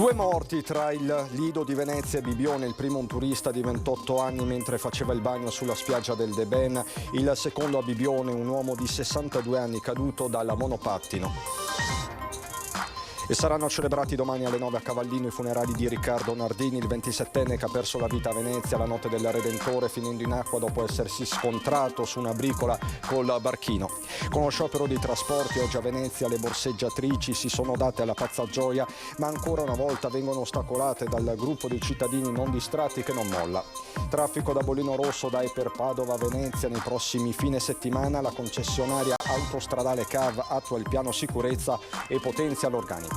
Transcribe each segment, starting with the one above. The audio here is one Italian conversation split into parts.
Due morti tra il Lido di Venezia e Bibione, il primo un turista di 28 anni mentre faceva il bagno sulla spiaggia del Deben, il secondo a Bibione un uomo di 62 anni caduto dal monopattino. E saranno celebrati domani alle 9 a Cavallino i funerali di Riccardo Nardini, il 27enne che ha perso la vita a Venezia la notte del Redentore finendo in acqua dopo essersi scontrato su una bricola col barchino. Con lo sciopero dei trasporti oggi a Venezia le borseggiatrici si sono date alla pazza gioia, ma ancora una volta vengono ostacolate dal gruppo dei cittadini non distratti che non molla. Traffico da Bollino Rosso da e per Padova a Venezia nei prossimi fine settimana. La concessionaria autostradale CAV attua il piano sicurezza e potenzia l'organico.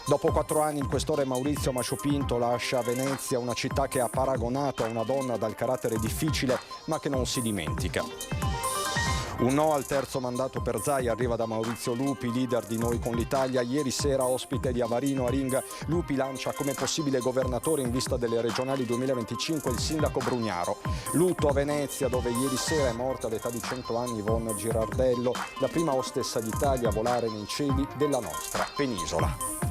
Dopo 4 anni il questore Maurizio Masciopinto lascia Venezia, una città che ha paragonato a una donna dal carattere difficile ma che non si dimentica. Un no al terzo mandato per Zai arriva da Maurizio Lupi, leader di Noi con l'Italia. Ieri sera ospite di Avarino a Ring, Lupi lancia come possibile governatore in vista delle regionali 2025 il sindaco Brugnaro. Lutto a Venezia dove ieri sera è morta all'età di 100 anni Yvonne Girardello, la prima ostessa d'Italia a volare nei cieli della nostra penisola.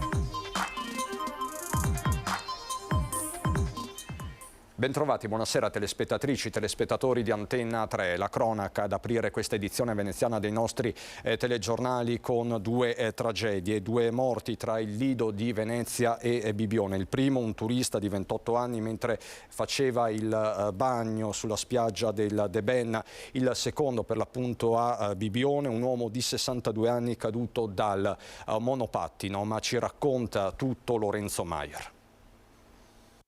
Bentrovati, buonasera telespettatrici, telespettatori di Antenna 3. La cronaca ad aprire questa edizione veneziana dei nostri telegiornali con due tragedie, 2 morti tra il Lido di Venezia e Bibione. Il primo un turista di 28 anni mentre faceva il bagno sulla spiaggia del Deben, il secondo per l'appunto a Bibione, un uomo di 62 anni caduto dal monopattino, ma ci racconta tutto Lorenzo Maier.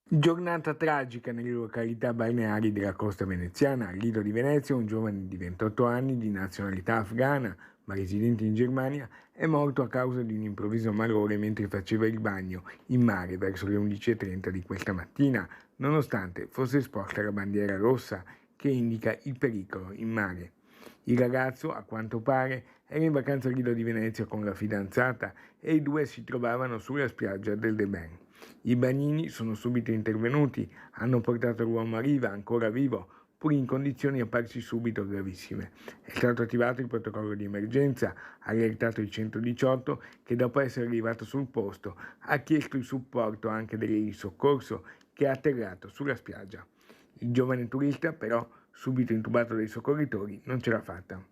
Giornata tragica nelle località balneari della costa veneziana. Al Lido di Venezia un giovane di 28 anni di nazionalità afghana, ma residente in Germania, è morto a causa di un improvviso malore mentre faceva il bagno in mare verso le 11:30 di questa mattina, nonostante fosse esposta la bandiera rossa che indica il pericolo in mare. Il ragazzo, a quanto pare, era in vacanza al Lido di Venezia con la fidanzata e i due si trovavano sulla spiaggia del Deben. I bagnini sono subito intervenuti, hanno portato l'uomo a riva ancora vivo, pur in condizioni apparsi subito gravissime. È stato attivato il protocollo di emergenza, allertato il 118 che dopo essere arrivato sul posto ha chiesto il supporto anche degli soccorso che ha atterrato sulla spiaggia. Il giovane turista però, subito intubato dai soccorritori, non ce l'ha fatta.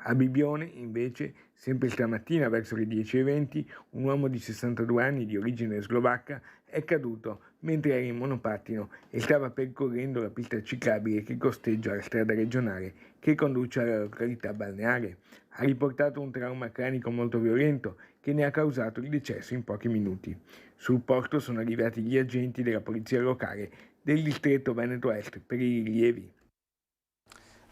A Bibione, invece, sempre stamattina verso le 10:20, un uomo di 62 anni di origine slovacca è caduto mentre era in monopattino e stava percorrendo la pista ciclabile che costeggia la strada regionale che conduce alla località balneare. Ha riportato un trauma cranico molto violento che ne ha causato il decesso in pochi minuti. Sul posto sono arrivati gli agenti della polizia locale del distretto Veneto Est per i rilievi.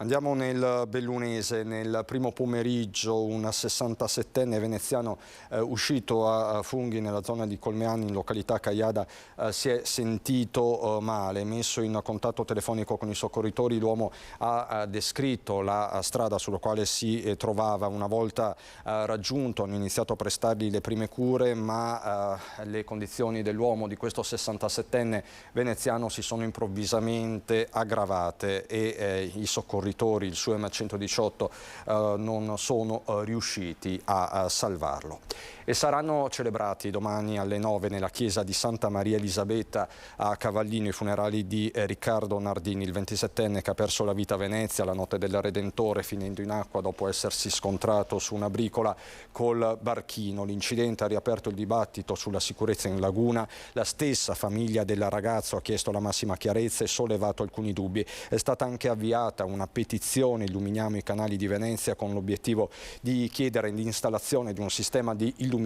Andiamo nel Bellunese. Nel primo pomeriggio un 67enne veneziano uscito a funghi nella zona di Colmeani in località Caiada si è sentito male. Messo in contatto telefonico con i soccorritori, l'uomo ha descritto la strada sulla quale si trovava. Una volta raggiunto hanno iniziato a prestargli le prime cure, ma le condizioni dell'uomo, di questo 67enne veneziano, si sono improvvisamente aggravate e i soccorritori, il suo M118, non sono riusciti a salvarlo. E saranno celebrati domani alle 9 nella chiesa di Santa Maria Elisabetta a Cavallino i funerali di Riccardo Nardini, il 27enne che ha perso la vita a Venezia la notte del Redentore finendo in acqua dopo essersi scontrato su una bricola col barchino. L'incidente ha riaperto il dibattito sulla sicurezza in laguna. La stessa famiglia del ragazzo ha chiesto la massima chiarezza e sollevato alcuni dubbi. È stata anche avviata una petizione Illuminiamo i canali di Venezia con l'obiettivo di chiedere l'installazione di un sistema di illuminazione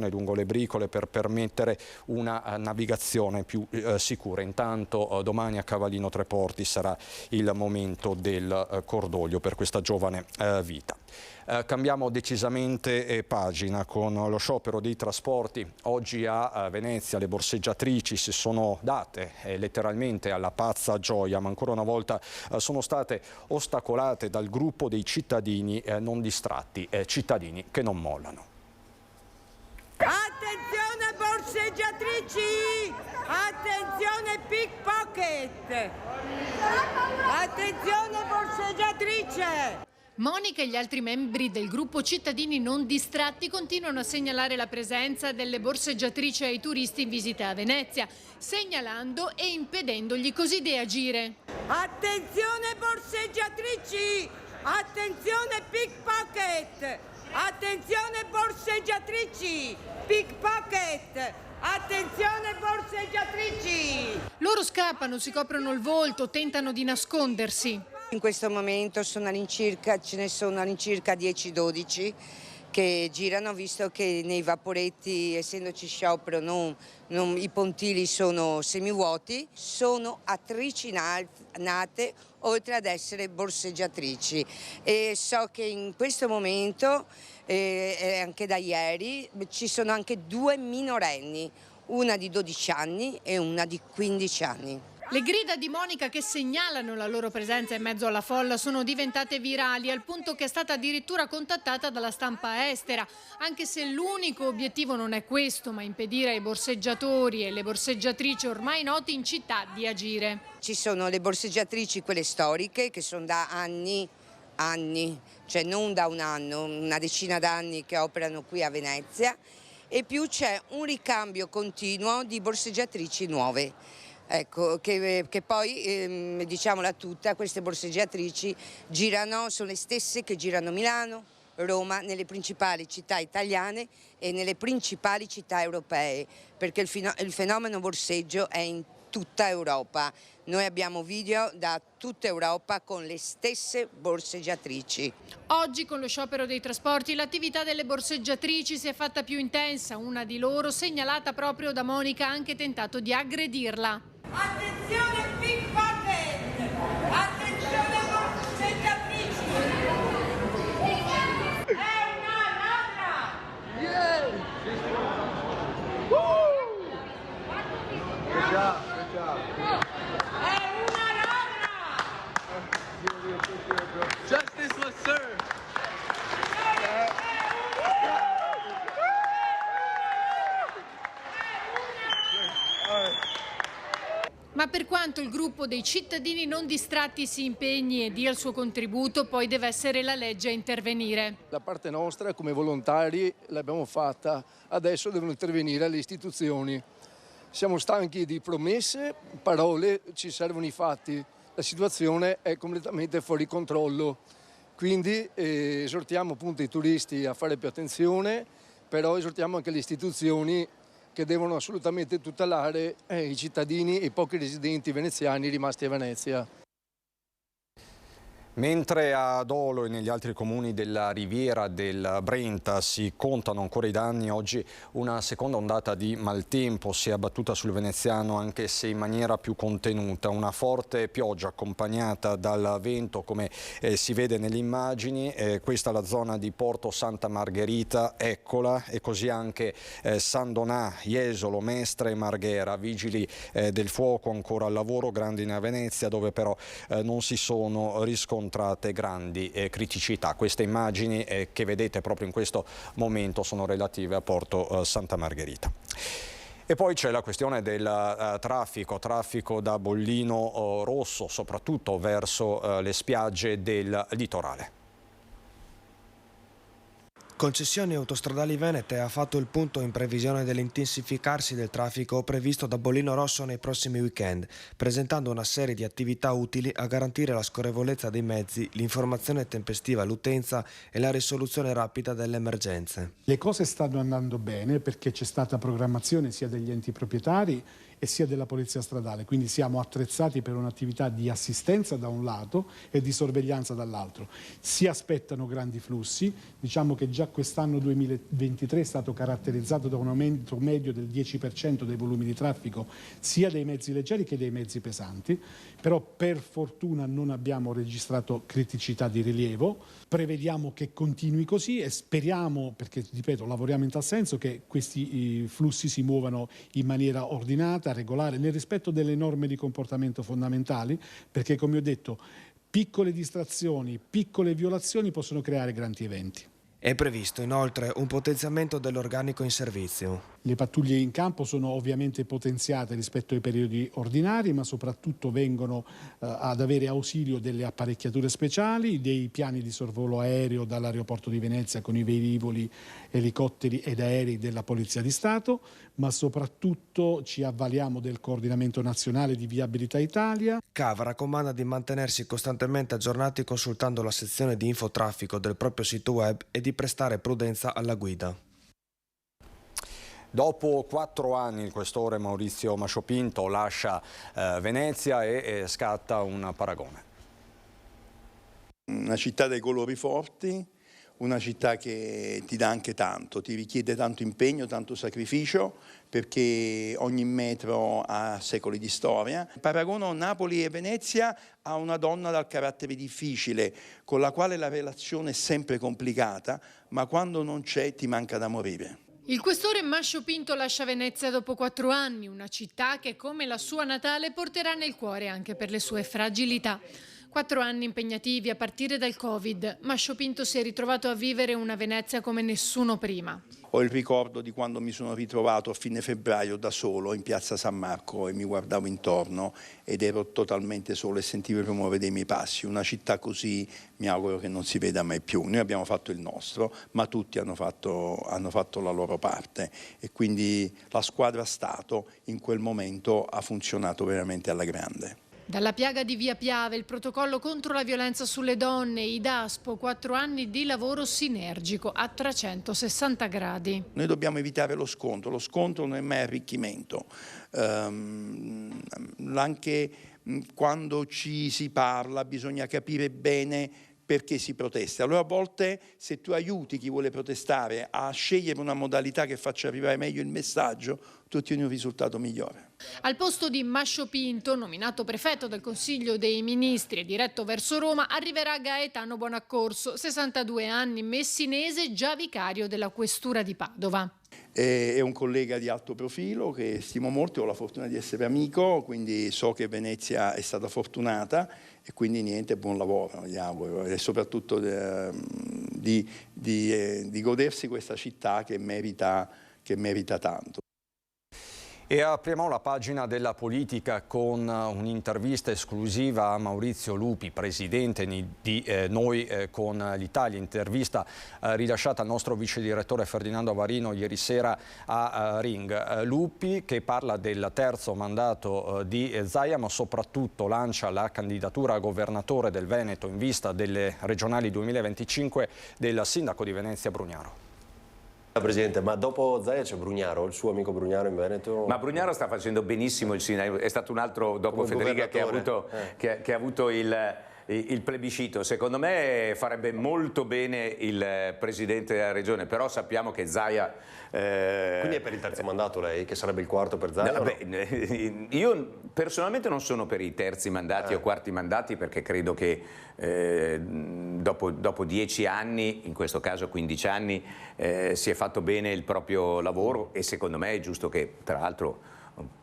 lungo le bricole per permettere una navigazione più sicura. Intanto domani a Cavallino Treporti sarà il momento del cordoglio per questa giovane vita. Cambiamo decisamente pagina con lo sciopero dei trasporti. Oggi a Venezia le borseggiatrici si sono date letteralmente alla pazza gioia, ma ancora una volta sono state ostacolate dal gruppo dei cittadini non distratti, cittadini che non mollano. Attenzione borseggiatrici! Attenzione pickpocket! Attenzione borseggiatrice! Monica e gli altri membri del gruppo Cittadini Non Distratti continuano a segnalare la presenza delle borseggiatrici ai turisti in visita a Venezia, segnalando e impedendogli così di agire. Attenzione borseggiatrici! Attenzione pickpocket! Attenzione borseggiatrici! Pickpocket! Attenzione borseggiatrici! Loro scappano, si coprono il volto, tentano di nascondersi. In questo momento ce ne sono all'incirca 10-12 che girano, visto che nei vaporetti, essendoci sciopero, i pontili sono semivuoti. Sono attrici nate, oltre ad essere borseggiatrici. E so che in questo momento, anche da ieri, ci sono anche 2 minorenni, una di 12 anni e una di 15 anni. Le grida di Monica che segnalano la loro presenza in mezzo alla folla sono diventate virali, al punto che è stata addirittura contattata dalla stampa estera, anche se l'unico obiettivo non è questo, ma impedire ai borseggiatori e le borseggiatrici ormai noti in città di agire. Ci sono le borseggiatrici, quelle storiche, che sono da anni, cioè non da un anno, una decina d'anni che operano qui a Venezia, e più c'è un ricambio continuo di borseggiatrici nuove. Ecco, che poi, diciamola tutta, queste borseggiatrici sono le stesse che girano Milano, Roma, nelle principali città italiane e nelle principali città europee, perché il fenomeno borseggio è in tutta Europa. Noi abbiamo video da tutta Europa con le stesse borseggiatrici. Oggi, con lo sciopero dei trasporti, l'attività delle borseggiatrici si è fatta più intensa. Una di loro, segnalata proprio da Monica, ha anche tentato di aggredirla. Attenzione pickpocket! Attenzione borseggiatrici! È una ladra! È una ladra! Justice was served. Ma per quanto il gruppo dei Cittadini Non Distratti si impegni e dia il suo contributo, poi deve essere la legge a intervenire. La parte nostra come volontari l'abbiamo fatta, adesso devono intervenire le istituzioni. Siamo stanchi di promesse, parole, ci servono i fatti. La situazione è completamente fuori controllo, quindi esortiamo appunto i turisti a fare più attenzione, però esortiamo anche le istituzioni che devono assolutamente tutelare i cittadini e i pochi residenti veneziani rimasti a Venezia. Mentre a Dolo e negli altri comuni della Riviera del Brenta si contano ancora i danni, oggi una seconda ondata di maltempo si è abbattuta sul veneziano, anche se in maniera più contenuta. Una forte pioggia accompagnata dal vento, come si vede nelle immagini. Questa è la zona di Porto Santa Margherita, eccola, e così anche San Donà, Jesolo, Mestre e Marghera. Vigili del fuoco ancora al lavoro, grandine a Venezia, dove però non si sono riscontrate grandi criticità. Queste immagini che vedete proprio in questo momento sono relative a Porto Santa Margherita. E poi c'è la questione del traffico da Bollino Rosso, soprattutto verso le spiagge del litorale. Concessioni Autostradali Venete ha fatto il punto in previsione dell'intensificarsi del traffico previsto da Bollino Rosso nei prossimi weekend, presentando una serie di attività utili a garantire la scorrevolezza dei mezzi, l'informazione tempestiva all'utenza e la risoluzione rapida delle emergenze. Le cose stanno andando bene perché c'è stata programmazione sia degli enti proprietari e sia della Polizia Stradale, quindi siamo attrezzati per un'attività di assistenza da un lato e di sorveglianza dall'altro. Si aspettano grandi flussi, diciamo che già quest'anno 2023 è stato caratterizzato da un aumento medio del 10% dei volumi di traffico sia dei mezzi leggeri che dei mezzi pesanti, però per fortuna non abbiamo registrato criticità di rilievo. Prevediamo che continui così e speriamo, perché ripeto lavoriamo in tal senso, che questi flussi si muovano in maniera ordinata, regolare, nel rispetto delle norme di comportamento fondamentali, perché come ho detto piccole distrazioni, piccole violazioni possono creare grandi eventi. È previsto inoltre un potenziamento dell'organico in servizio. Le pattuglie in campo sono ovviamente potenziate rispetto ai periodi ordinari, ma soprattutto vengono ad avere ausilio delle apparecchiature speciali, dei piani di sorvolo aereo dall'aeroporto di Venezia con i velivoli, elicotteri ed aerei della Polizia di Stato, ma soprattutto ci avvaliamo del coordinamento nazionale di Viabilità Italia. CAV raccomanda di mantenersi costantemente aggiornati consultando la sezione di infotraffico del proprio sito web e di prestare prudenza alla guida. Dopo 4 anni il questore Maurizio Masciopinto lascia Venezia e scatta un paragone. Una città dai colori forti, una città che ti dà anche tanto, ti richiede tanto impegno, tanto sacrificio, perché ogni metro ha secoli di storia. Paragono Napoli e Venezia a una donna dal carattere difficile, con la quale la relazione è sempre complicata, ma quando non c'è ti manca da morire. Il questore Masciopinto lascia Venezia dopo 4 anni, una città che come la sua natale porterà nel cuore anche per le sue fragilità. 4 anni impegnativi a partire dal Covid. Masciopinto si è ritrovato a vivere una Venezia come nessuno prima. Ho il ricordo di quando mi sono ritrovato a fine febbraio da solo in piazza San Marco e mi guardavo intorno ed ero totalmente solo e sentivo il rumore dei miei passi. Una città così mi auguro che non si veda mai più. Noi abbiamo fatto il nostro, ma tutti hanno fatto la loro parte e quindi la squadra Stato in quel momento ha funzionato veramente alla grande. Dalla piaga di Via Piave, il protocollo contro la violenza sulle donne, i DASPO, 4 anni di lavoro sinergico a 360 gradi. Noi dobbiamo evitare lo scontro non è mai arricchimento. Anche quando ci si parla bisogna capire bene perché si protesta. Allora a volte se tu aiuti chi vuole protestare a scegliere una modalità che faccia arrivare meglio il messaggio, tu ottieni un risultato migliore. Al posto di Masciopinto, nominato prefetto del Consiglio dei Ministri e diretto verso Roma, arriverà Gaetano Bonaccorso, 62 anni, messinese, già vicario della questura di Padova. È un collega di alto profilo che stimo molto, ho la fortuna di essere amico, quindi so che Venezia è stata fortunata e quindi niente, buon lavoro, gli auguro, e soprattutto di godersi questa città che merita tanto. E apriamo la pagina della politica con un'intervista esclusiva a Maurizio Lupi, presidente di Noi con l'Italia, intervista rilasciata al nostro vice direttore Ferdinando Avarino ieri sera a Ring. Lupi che parla del terzo mandato di Zaia, ma soprattutto lancia la candidatura a governatore del Veneto in vista delle regionali 2025 del sindaco di Venezia Brugnaro. Presidente, ma dopo Zaia c'è Brugnaro, il suo amico Brugnaro in Veneto? Ma Brugnaro sta facendo benissimo il sindaco, è stato un altro dopo Federica che ha avuto il plebiscito. Secondo me farebbe molto bene il presidente della regione, però sappiamo che Zaia... Quindi è per il terzo mandato lei, che sarebbe il quarto per Zaia? No, beh, io personalmente non sono per i terzi mandati o quarti mandati, perché credo che dopo 10 anni, in questo caso 15 anni, si è fatto bene il proprio lavoro e secondo me è giusto che, tra l'altro,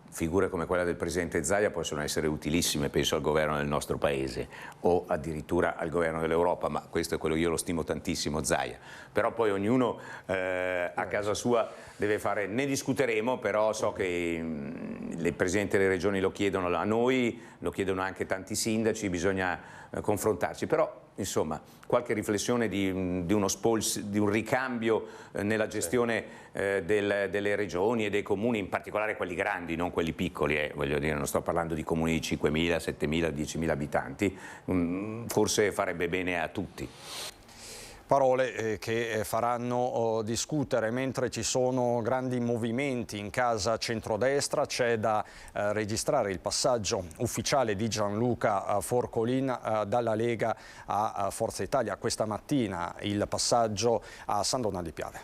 figure come quella del presidente Zaia possono essere utilissime, penso al governo del nostro paese o addirittura al governo dell'Europa, ma questo è quello, io lo stimo tantissimo Zaia, però poi ognuno a casa sua deve fare, ne discuteremo, però so che i presidenti delle regioni lo chiedono a noi, lo chiedono anche tanti sindaci, bisogna confrontarci, però insomma qualche riflessione di un ricambio nella gestione delle regioni e dei comuni, in particolare quelli grandi, non quelli piccoli, voglio dire, non sto parlando di comuni di 5.000, 7.000, 10.000 abitanti, forse farebbe bene a tutti. Parole che faranno discutere mentre ci sono grandi movimenti in casa centrodestra. C'è da registrare il passaggio ufficiale di Gianluca Forcolin dalla Lega a Forza Italia. Questa mattina il passaggio a San Donà di Piave.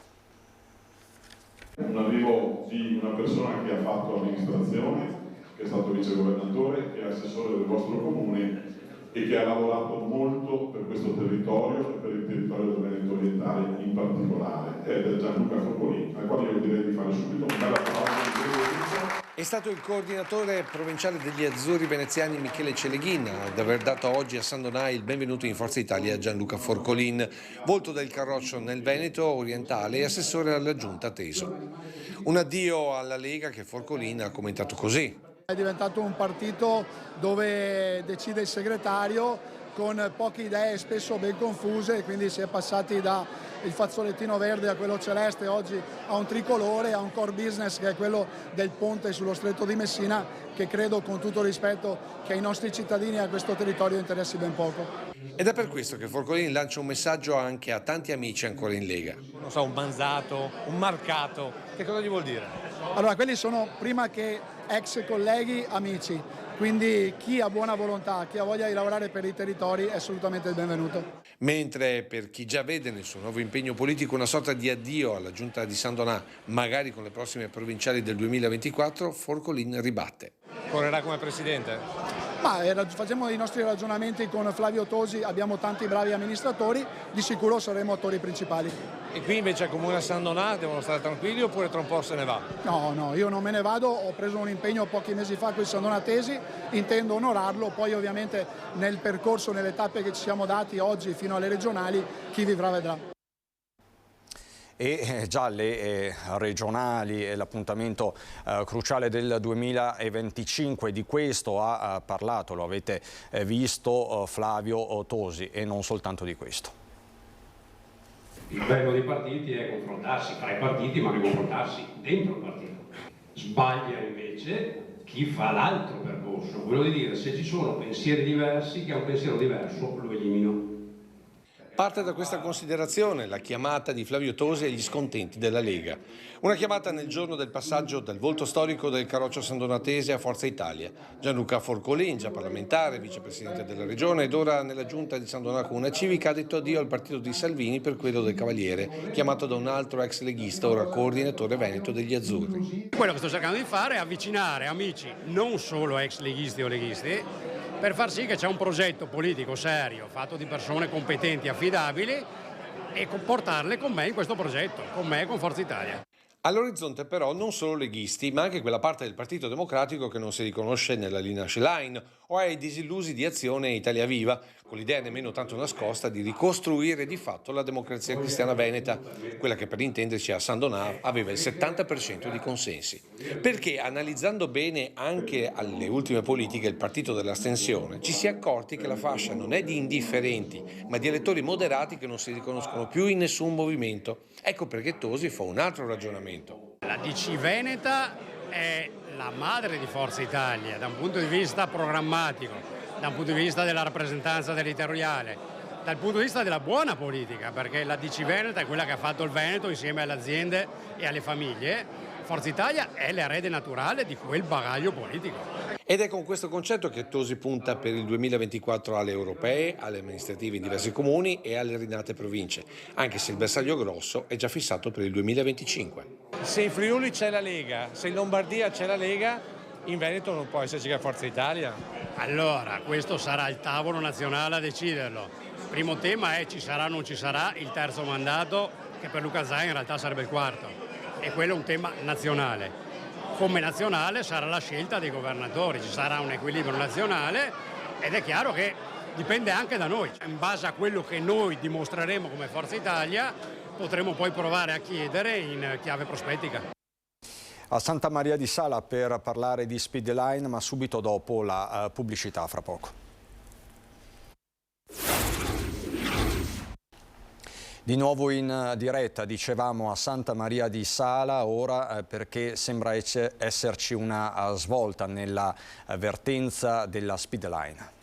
Un arrivo di una persona che ha fatto amministrazione, che è stato vicegovernatore e assessore del vostro comune e che ha lavorato molto per questo territorio e per il territorio del Veneto orientale in particolare, ed è Gianluca Forcolin, al quale io direi di fare subito un bel applauso. È stato il coordinatore provinciale degli azzurri veneziani Michele Celeghin ad aver dato oggi a San Donà il benvenuto in Forza Italia a Gianluca Forcolin, volto del Carroccio nel Veneto orientale e assessore alla Giunta Teso. Un addio alla Lega che Forcolin ha commentato così. È diventato un partito dove decide il segretario con poche idee spesso ben confuse, e quindi si è passati da il fazzolettino verde a quello celeste, oggi a un tricolore, a un core business che è quello del ponte sullo Stretto di Messina, che credo, con tutto rispetto, che ai nostri cittadini e a questo territorio interessi ben poco. Ed è per questo che Forcolin lancia un messaggio anche a tanti amici ancora in Lega. Non so, un banzato, un marcato, che cosa gli vuol dire? Allora, quelli sono, prima che ex colleghi, amici. Quindi chi ha buona volontà, chi ha voglia di lavorare per i territori è assolutamente il benvenuto. Mentre per chi già vede nel suo nuovo impegno politico una sorta di addio alla giunta di San Donà, magari con le prossime provinciali del 2024, Forcolin ribatte. Correrà come presidente? Ma facciamo i nostri ragionamenti con Flavio Tosi, abbiamo tanti bravi amministratori, di sicuro saremo attori principali. E qui invece al Comune a San Donà devono stare tranquilli oppure tra un po' se ne va? No, io non me ne vado, ho preso un impegno pochi mesi fa con i San Donatesi, intendo onorarlo, poi ovviamente nel percorso, nelle tappe che ci siamo dati oggi fino alle regionali, chi vivrà vedrà. E già le regionali è l'appuntamento cruciale del 2025, di questo ha parlato, lo avete visto, Flavio Tosi, e non soltanto di questo. Il bello dei partiti è confrontarsi tra i partiti, ma anche confrontarsi dentro il partito. Sbaglia invece chi fa l'altro percorso, quello di dire se ci sono pensieri diversi, chi ha un pensiero diverso lo elimino. Parte da questa considerazione la chiamata di Flavio Tosi agli scontenti della Lega. Una chiamata nel giorno del passaggio dal volto storico del Carroccio Sandonatese a Forza Italia. Gianluca Forcolin, già parlamentare, vicepresidente della Regione ed ora nella giunta di San Donà Comune Civica, ha detto addio al partito di Salvini per quello del Cavaliere, chiamato da un altro ex leghista, ora coordinatore veneto degli Azzurri. Quello che sto cercando di fare è avvicinare amici, non solo ex leghisti o leghisti, per far sì che c'è un progetto politico serio, fatto di persone competenti e affidabili, e portarle con me in questo progetto, con me e con Forza Italia. All'orizzonte però non solo leghisti, ma anche quella parte del Partito Democratico che non si riconosce nella linea Schlein o ai disillusi di Azione e Italia Viva, con l'idea nemmeno tanto nascosta di ricostruire di fatto la democrazia cristiana veneta, quella che per intenderci a San Donà aveva il 70% di consensi. Perché analizzando bene anche alle ultime politiche il partito dell'astensione, ci si è accorti che la fascia non è di indifferenti, ma di elettori moderati che non si riconoscono più in nessun movimento. Ecco perché Tosi fa un altro ragionamento. La DC Veneta è la madre di Forza Italia da un punto di vista programmatico, da un punto di vista della rappresentanza territoriale, dal punto di vista della buona politica, perché la DC Veneta è quella che ha fatto il Veneto insieme alle aziende e alle famiglie. Forza Italia è l'erede naturale di quel bagaglio politico. Ed è con questo concetto che Tosi punta per il 2024 alle europee, alle amministrative in diversi comuni e alle rinate province, anche se il bersaglio grosso è già fissato per il 2025. Se in Friuli c'è la Lega, se in Lombardia c'è la Lega, in Veneto non può esserci che Forza Italia. Allora, questo sarà il tavolo nazionale a deciderlo. Il primo tema è ci sarà o non ci sarà il terzo mandato, che per Luca Zaia in realtà sarebbe il quarto. E quello è un tema nazionale. Come nazionale sarà la scelta dei governatori, ci sarà un equilibrio nazionale ed è chiaro che dipende anche da noi. In base a quello che noi dimostreremo come Forza Italia potremo poi provare a chiedere in chiave prospettica. A Santa Maria di Sala per parlare di Speedline, ma subito dopo la pubblicità, fra poco. Di nuovo in diretta, dicevamo, a Santa Maria di Sala, ora perché sembra esserci una svolta nella vertenza della Speedline.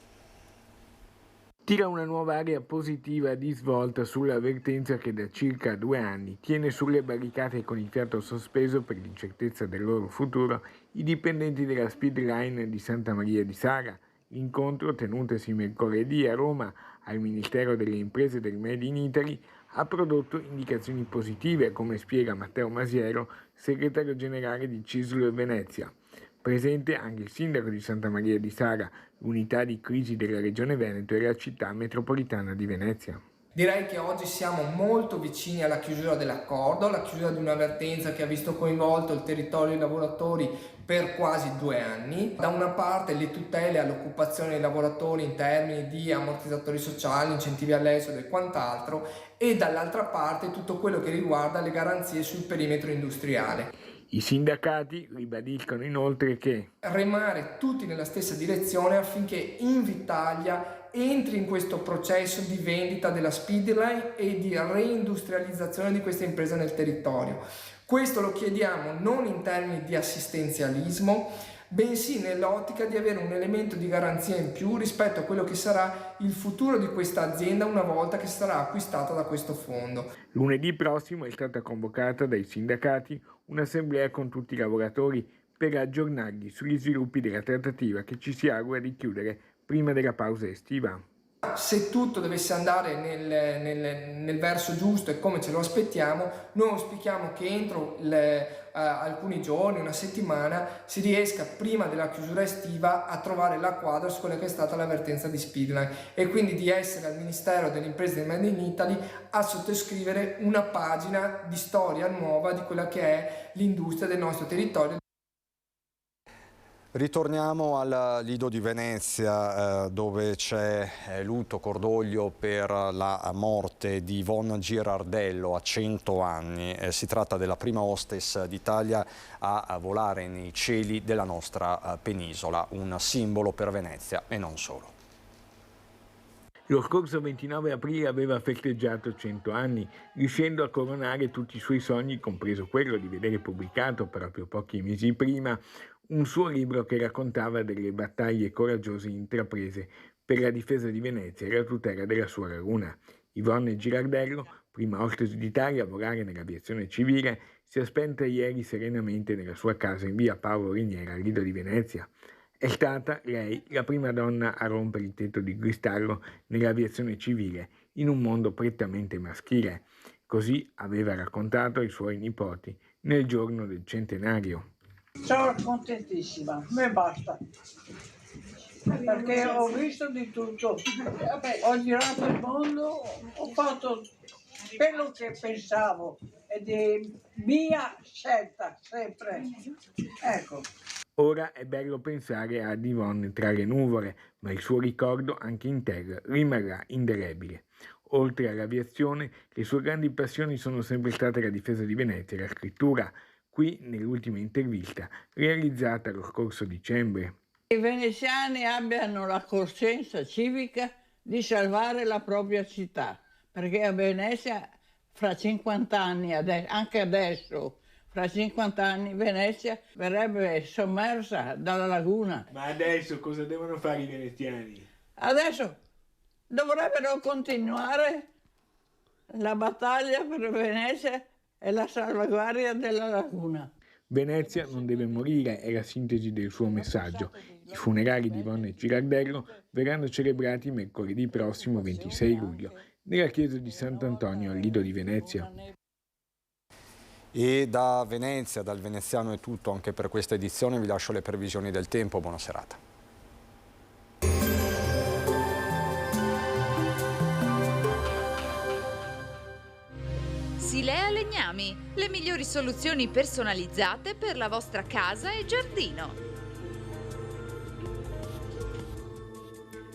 Tira una nuova area positiva di svolta sulla vertenza che da circa 2 anni tiene sulle barricate con il fiato sospeso per l'incertezza del loro futuro i dipendenti della Speedline di Santa Maria di Sala. L'incontro, tenutosi mercoledì a Roma al Ministero delle Imprese del Made in Italy, ha prodotto indicazioni positive, come spiega Matteo Masiero, segretario generale di CISL Venezia. Presente anche il sindaco di Santa Maria di Sala, l'unità di crisi della Regione Veneto e la città metropolitana di Venezia. Direi che oggi siamo molto vicini alla chiusura dell'accordo, alla chiusura di una vertenza che ha visto coinvolto il territorio e i lavoratori per quasi 2 anni. Da una parte le tutele all'occupazione dei lavoratori in termini di ammortizzatori sociali, incentivi all'esodo e quant'altro, e dall'altra parte tutto quello che riguarda le garanzie sul perimetro industriale. I sindacati ribadiscono inoltre che remare tutti nella stessa direzione affinché Invitalia entri in questo processo di vendita della Speedline e di reindustrializzazione di questa impresa nel territorio. Questo lo chiediamo non in termini di assistenzialismo, bensì nell'ottica di avere un elemento di garanzia in più rispetto a quello che sarà il futuro di questa azienda una volta che sarà acquistata da questo fondo. Lunedì prossimo è stata convocata dai sindacati un'assemblea con tutti i lavoratori per aggiornarli sugli sviluppi della trattativa che ci si augura di chiudere prima della pausa estiva. Se tutto dovesse andare nel verso giusto e come ce lo aspettiamo, noi auspichiamo che entro alcuni giorni, una settimana, si riesca prima della chiusura estiva a trovare la quadra su quella che è stata la vertenza di Speedline e quindi di essere al Ministero delle Imprese del Made in Italy a sottoscrivere una pagina di storia nuova di quella che è l'industria del nostro territorio. Ritorniamo al Lido di Venezia dove c'è lutto, cordoglio per la morte di Yvonne Girardello a 100 anni. Si tratta della prima hostess d'Italia a volare nei cieli della nostra penisola, un simbolo per Venezia e non solo. Lo scorso 29 aprile aveva festeggiato 100 anni, riuscendo a coronare tutti i suoi sogni, compreso quello di vedere pubblicato proprio pochi mesi prima un suo libro che raccontava delle battaglie coraggiose intraprese per la difesa di Venezia e la tutela della sua laguna. Yvonne Girardello, prima hostess d'Italia a volare nell'aviazione civile, si è spenta ieri serenamente nella sua casa in via Paolo Riniera, al Lido di Venezia. È stata lei la prima donna a rompere il tetto di cristallo nell'aviazione civile in un mondo prettamente maschile. Così aveva raccontato ai suoi nipoti nel giorno del centenario. Sono contentissima, a me basta, perché ho visto di tutto, ho girato il mondo, ho fatto quello che pensavo ed è mia scelta sempre, ecco. Ora è bello pensare ad Yvonne tra le nuvole, ma il suo ricordo anche in terra rimarrà indelebile. Oltre all'aviazione, le sue grandi passioni sono sempre state la difesa di Venezia e la scrittura. Qui nell'ultima intervista realizzata lo scorso dicembre. I veneziani abbiano la coscienza civica di salvare la propria città, perché a Venezia fra 50 anni, anche adesso, fra 50 anni Venezia verrebbe sommersa dalla laguna. Ma adesso cosa devono fare i veneziani? Adesso dovrebbero continuare la battaglia per Venezia e la salvaguardia della laguna. Venezia non deve morire è la sintesi del suo messaggio. I funerali di Yvonne Girardello verranno celebrati mercoledì prossimo 26 luglio nella chiesa di Sant'Antonio al Lido di Venezia. E da Venezia, dal veneziano è tutto anche per questa edizione. Vi lascio le previsioni del tempo. Buona serata. Silea Legnami, le migliori soluzioni personalizzate per la vostra casa e giardino.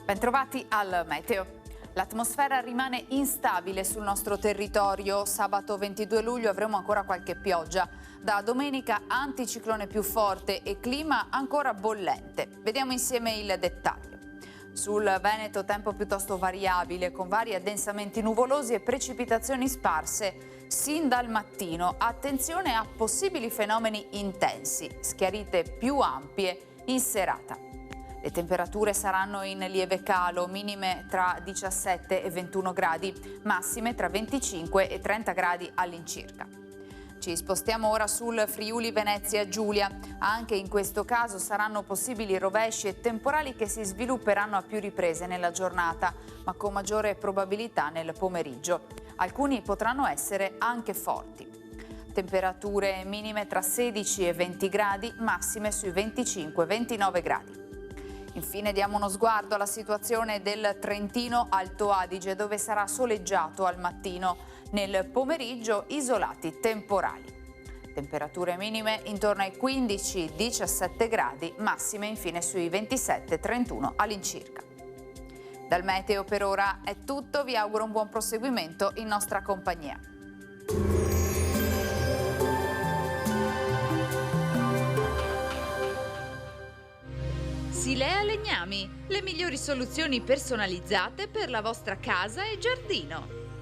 Bentrovati al meteo. L'atmosfera rimane instabile sul nostro territorio. Sabato 22 luglio avremo ancora qualche pioggia. Da domenica anticiclone più forte e clima ancora bollente. Vediamo insieme il dettaglio. Sul Veneto tempo piuttosto variabile con vari addensamenti nuvolosi e precipitazioni sparse sin dal mattino. Attenzione a possibili fenomeni intensi, schiarite più ampie in serata. Le temperature saranno in lieve calo, minime tra 17 e 21 gradi, massime tra 25 e 30 gradi all'incirca. Ci spostiamo ora sul Friuli Venezia Giulia. Anche in questo caso saranno possibili rovesci e temporali che si svilupperanno a più riprese nella giornata, ma con maggiore probabilità nel pomeriggio. Alcuni potranno essere anche forti. Temperature minime tra 16 e 20 gradi, massime sui 25-29 gradi. Infine diamo uno sguardo alla situazione del Trentino Alto Adige, dove sarà soleggiato al mattino. Nel pomeriggio isolati temporali. Temperature minime intorno ai 15-17 gradi, massime infine sui 27-31 all'incirca. Dal meteo per ora è tutto, vi auguro un buon proseguimento in nostra compagnia. Silea Legnami, le migliori soluzioni personalizzate per la vostra casa e giardino.